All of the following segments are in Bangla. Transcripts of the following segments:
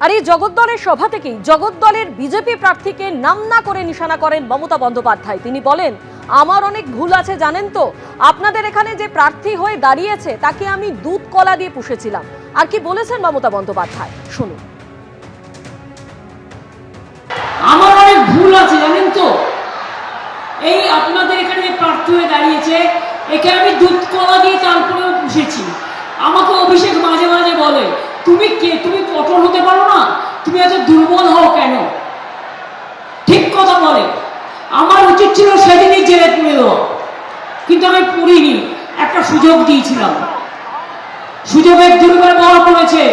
আর এই জগদ্দলের সভা থেকেই জগদ্দলের বিজেপি প্রার্থীকে নাম না করে নিশানা করেন মমতা বন্দ্যোপাধ্যায়। তিনি বলেন, আমার অনেক ভুল আছে জানেন তো, আপনাদের এখানে যে প্রার্থী হয়ে দাঁড়িয়েছে তাকে আমি দুধ কলা দিয়ে পুষেছিলাম। আর কি বলেছেন মমতা বন্দ্যোপাধ্যায় শুনুন। আমার অনেক ভুল আছে জানেন তো, এই আপনাদের এখানে যে প্রার্থী হয়ে দাঁড়িয়েছে একে আমি দুধ কলা দিয়ে তারপরেও পুষেছি। আমাকে অভিষেক মাঝে মাঝে বলে, তুমি কে, তুমি কঠোর হতে পারো না, তুমি এত দুর্বল হও কেন? ঠিক কথা বলে। আমার উচিত ছিল সেদিনই জেলে পুরে দেওয়া, কিন্তু আমি পুরিনি, একটা সুযোগ দিয়েছিলাম। সুযোগের দুর্ব্যবহার করেছে,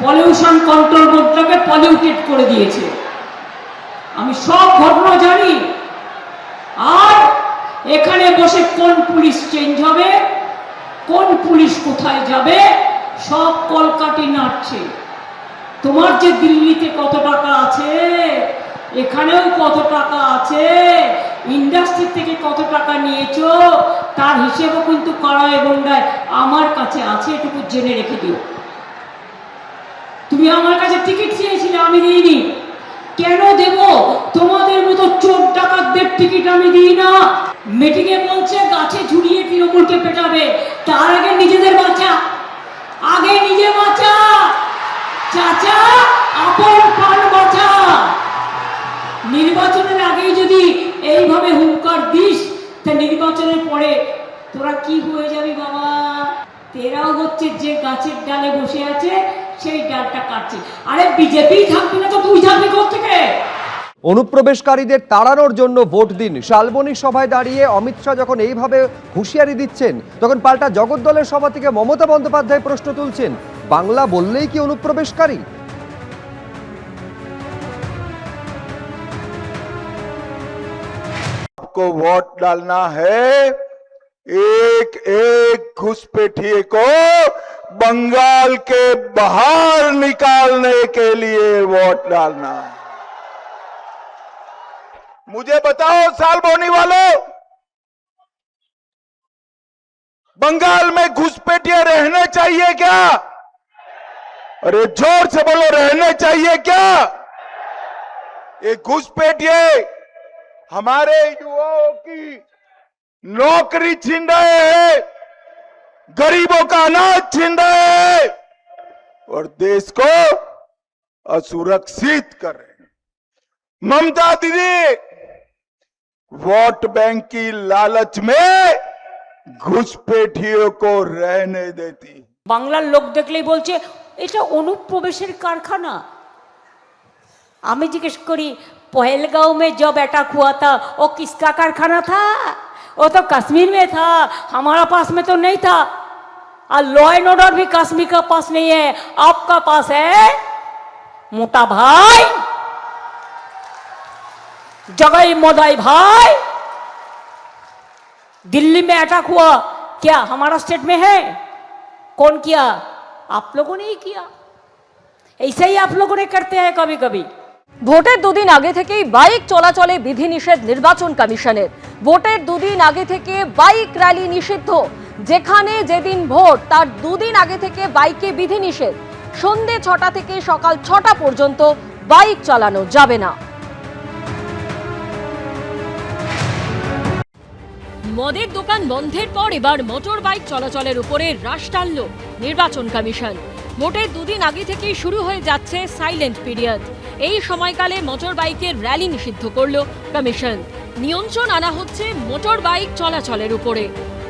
পলিউশন কন্ট্রোল বোর্ডটাকে পলিউটেড করে দিয়েছে। আমি সব ঘটনা জানি। আর এখানে বসে কোন পুলিশ চেঞ্জ হবে, কোন পুলিশ কোথায় যাবে, সব কলকাঠি নাড়ছে। তোমার যে দিল্লিতে কত টাকা আছে, এখানেও কত টাকা আছে, ইন্ডাস্ট্রি থেকে কত টাকা নিয়েছো, তার হিসেবও কিন্তু কারায় গন্ডায় আমার কাছে আছে, এটুকু জেনে রেখে দিও। তুমি আমার কাছে টিকিট চেয়েছিলে, আমি দিইনি। কেন দেব? তোমাদের মতো চোর ডাকাতদের টিকিট আমি দিই না। মিটিং এ বলছে গাছে ঝুলিয়ে তৃণমূলকে পেটাবে, তার আগে নিজেদের বাঁচা, আগে নিজে বাঁচা চাচা, আপন প্রাণ বাঁচা। নির্বাচনের আগেই যদি এইভাবে হুঙ্কার দিস, তা নির্বাচনের পরে তোরা কি হয়ে যাবি বাবা? তেরাও হচ্ছে যে গাছের ডালে বসে আছে সেই ডালটা কাটছে। আরে বিজেপি থাকবে না তো তুই থাকবি কোত্থেকে? অনুপ্রবেশকারীদের তাড়ানোর জন্য ভোট দিন, শালবনী সভায় দাঁড়িয়ে অমিত শাহ যখন এইভাবে হুঁশিয়ারি দিচ্ছেন, তখন পাল্টা জগদ্দলের সভা থেকে মমতা বন্দ্যোপাধ্যায় প্রশ্ন তুলছেন, বাংলা বললেই কি অনুপ্রবেশকারী? आपको वोट डालना है, एक एक घुसपैठिए को बंगाल के बाहर निकालने के लिए वोट डालना है। मुझे बताओ सालबोनी वालों, बंगाल में घुसपैठिए रहने चाहिए क्या? अरे जोर से बोलो, रहने चाहिए क्या? ये घुसपैठिए हमारे युवाओं की नौकरी छीन रहे हैं, गरीबों का अनाज छीन रहे हैं और देश को असुरक्षित कर रहे हैं। ममता दीदी वोट बैंक की लालच में घुसपैठियों को रहने देती। বাংলার লোক দেখলেই বলছে এটা অনুপ্রবেশের কারখানা। আমি জিজ্ঞেস করি, पहलगांव में जब अटैक हुआ था वो किसका कारखाना था? वो तो कश्मीर में था, हमारा पास में तो नहीं था। और लॉ एंड ऑर्डर भी कश्मीर का पास नहीं है, आपका पास है। मोटा भाई, जगई मोदाई भाई, दिल्ली में अटैक हुआ, क्या हमारा स्टेट में है? कौन किया? आप लोगों ने ही किया। ऐसे ही आप लोगों ने करते हैं कभी कभी। ভোটের দুদিন আগে থেকেই বাইক চলাচলে বিধিনিষেধ নির্বাচন কমিশনের। ভোটের দুদিন আগে থেকে বাইক র্যালি নিষিদ্ধ, যেখানে যেদিন ভোট তার দুদিন আগে থেকে বাইকে বিধিনিষেধ। সন্ধ্যে 6টা থেকে সকাল 6টা পর্যন্ত বাইক চালানো যাবে না। মদের দোকান বন্ধের পর এবার মোটর বাইক চলাচলের উপরে হ্রাস টানল নির্বাচন কমিশন। ভোটের দুদিন আগে থেকেই শুরু হয়ে যাচ্ছে সাইলেন্ট পিরিয়ড। এই সময়কালে মোটর বাইকের র্যালি নিষিদ্ধ করল কমিশন। নিয়ন্ত্রণ আনা হচ্ছে মোটর বাইক চলাচলের উপরে।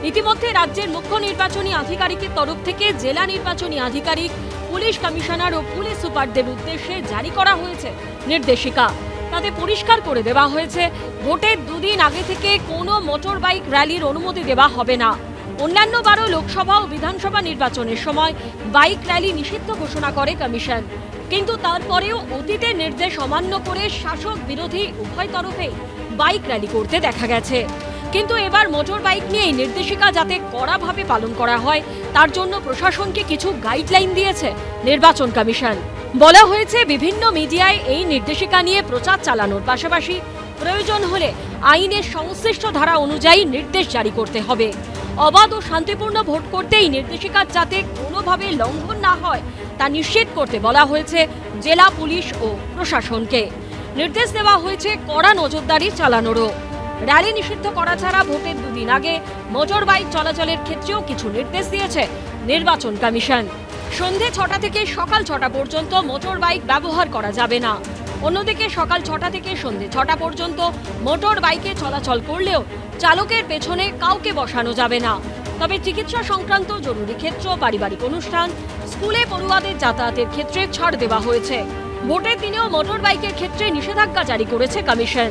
ইতিমধ্যে রাজ্যের মুখ্য নির্বাচনী আধিকারিকের তরফ থেকে জেলা নির্বাচনী আধিকারিক, পুলিশ কমিশনার ও পুলিশ সুপারদের উদ্দেশ্যে জারি করা হয়েছে নির্দেশিকা। তাতে পরিষ্কার করে দেওয়া হয়েছে, ভোটের দুদিন আগে থেকে কোনো মোটর বাইক র্যালির অনুমতি দেওয়া হবে না। অন্যান্য বারও লোকসভা ও বিধানসভা নির্বাচনের সময় বাইক র্যালি নিষিদ্ধ ঘোষণা করে কমিশন, কিন্তু তারপরেও অতীতের নির্দেশ অমান্য করে শাসক বিরোধী উভয় তরফে বাইক র্যালি করতে দেখা গেছে। কিন্তু এবার মোটর বাইক নিয়ে এই নির্দেশিকা যাতে কড়াভাবে পালন করা হয়, তার জন্য প্রশাসনকে কিছু গাইডলাইন দিয়েছে নির্বাচন কমিশন। বলা হয়েছে, বিভিন্ন মিডিয়ায় এই নির্দেশিকা নিয়ে প্রচার চালানোর পাশাপাশি প্রয়োজন হলে আইনের সংশ্লিষ্ট ধারা অনুযায়ী নির্দেশ জারি করতে হবে। অবাধ ও শান্তিপূর্ণ ভোট করতে এই নির্দেশিকা যাতে কোনোভাবে লঙ্ঘন না হয়, তা নিশ্চিত করতে বলা হয়েছে জেলা পুলিশ ও প্রশাসনকে। নির্দেশ দেওয়া হয়েছে কড়া নজরদারি চালানোরও। র্যালি নিষিদ্ধ করা ছাড়া ভোটের দুদিন আগে মোটর বাইক চলাচলের ক্ষেত্রেও কিছু নির্দেশ দিয়েছে নির্বাচন কমিশন। সন্ধে 6টা থেকে সকাল 6টা পর্যন্ত মোটর বাইক ব্যবহার করা যাবে না। অন্যদিকে সকাল 6টা থেকে সন্ধে 6টা পর্যন্ত মোটর বাইকে চলাচল করলেও চালকের পেছনে কাউকে বসানো যাবে না। তবে চিকিৎসা সংক্রান্ত জরুরি ক্ষেত্র, পারিবারিক অনুষ্ঠান, স্কুলে পড়ুয়াদের যাতায়াতের ক্ষেত্রে ছাড় দেওয়া হয়েছে। ভোটের দিনেও মোটর বাইকের ক্ষেত্রে নিষেধাজ্ঞা জারি করেছে কমিশন।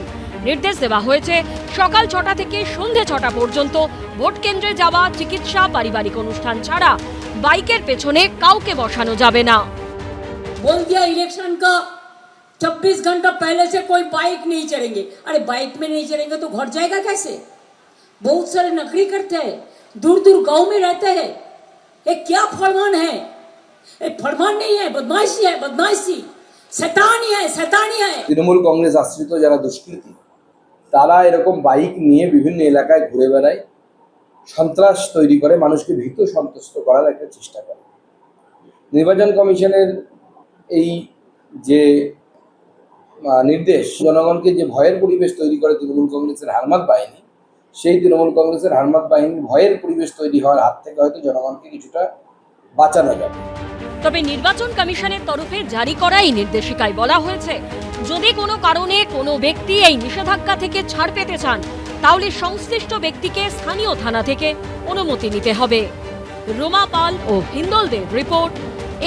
নির্দেশ দেওয়া হয়েছে সকাল 6টা থেকে সন্ধে 6টা পর্যন্ত ভোট কেন্দ্রে যাওয়া, চিকিৎসা, পারিবারিক অনুষ্ঠান ছাড়া বাইকের পেছনে কাউকে বসানো যাবে না। बोल दिया इलेक्शन का 26 घंटा पहले से कोई बाइक नहीं चढ़ेंगे। अरे बाइक में नहीं चढ़ेंगे तो घर जाएगा कैसे? बहुत सारे नौकरी करते हैं, दूर दूर गांव में रहते हैं। ये क्या फरमान है? ये फरमान नहीं है, बदमाशी है, बदमाशी, शैतानी है, शैतानी है। তৃণমূল কংগ্রেস আশ্রিত যারা দুষ্কৃতী তারা এরকম বাইক নিয়ে বিভিন্ন এলাকায় ঘুরে বেড়ায়, সন্ত্রাস তৈরি করে, মানুষকে ভীত সন্ত্রস্ত করার একটা চেষ্টা করে। নির্বাচন কমিশনের এই যে নির্দেশ, জনগণকে যে ভয়ের পরিবেশ তৈরি করে তৃণমূল কংগ্রেসের হারমাত বাহিনী, সেই তৃণমূল কংগ্রেসের হারমাত বাহিনী ভয়ের পরিবেশ তৈরি হওয়ার হাত থেকে হয়তো জনগণকে কিছুটা বাঁচানো যাবে। তবে নির্বাচন কমিশনের তরফে জারি করা এই নির্দেশিকায় বলা হয়েছে, যদি কোনো কারণে কোনো ব্যক্তি এই নিষেধাজ্ঞা থেকে ছাড় পেতে চান, তাহলে সংশ্লিষ্ট ব্যক্তিকে স্থানীয় থানা থেকে অনুমতি নিতে হবে। রোমা পাল ও হিন্দলদের রিপোর্ট,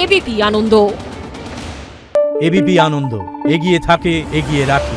এবিপি আনন্দ। এবিপি আনন্দ, এগিয়ে থাকে, এগিয়ে রাখে।